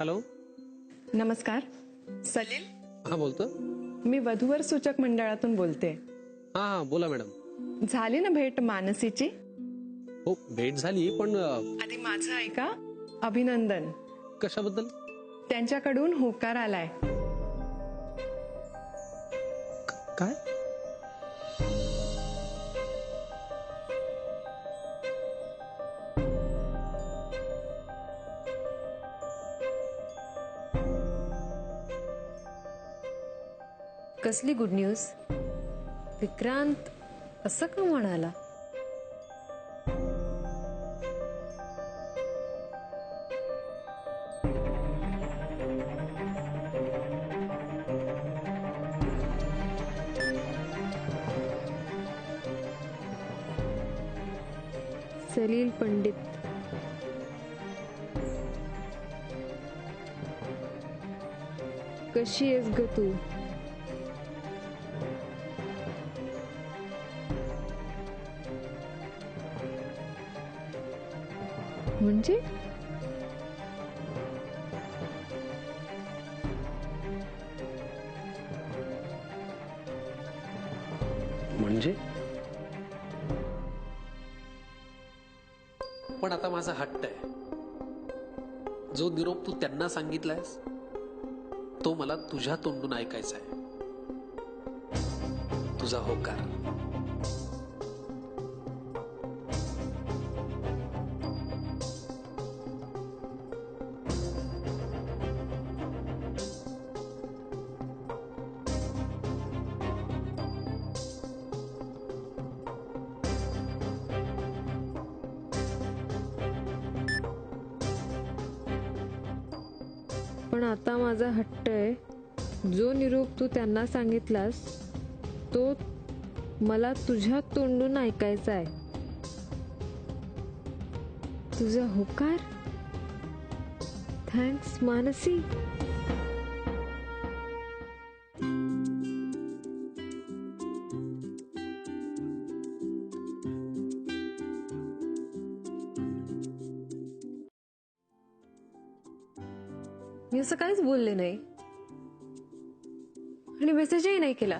Hello. नमस्कार. सलील, हा बोलतो. मी वधूवर सूचक मंडळातून बोलते. हा बोला मॅडम. झाली ना भेट मानसीची? हो भेट झाली पण आधी माझं ऐका. अभिनंदन. कशाबद्दल? त्यांच्याकडून होकार आलाय. काय? कसली गुड न्यूज? विक्रांत असं का म्हणाला? सलील पंडित. कशी आहेस ग तू? म्हणजे म्हणजे पण आता माझा हट्ट आहे. जो निरोप तू त्यांना सांगितलायस तो मला तुझ्या तोंडून ऐकायचा आहे. तुझा होकार. पण आता माझा हट्ट आहे. जो निरोप तू त्यांना सांगितलास तो मला तुझ्या तोंडून ऐकायचा आहे. तुझा होकार. थँक्स मानसी. मी असं काहीच बोलले नाही आणि मेसेजही नाही केला.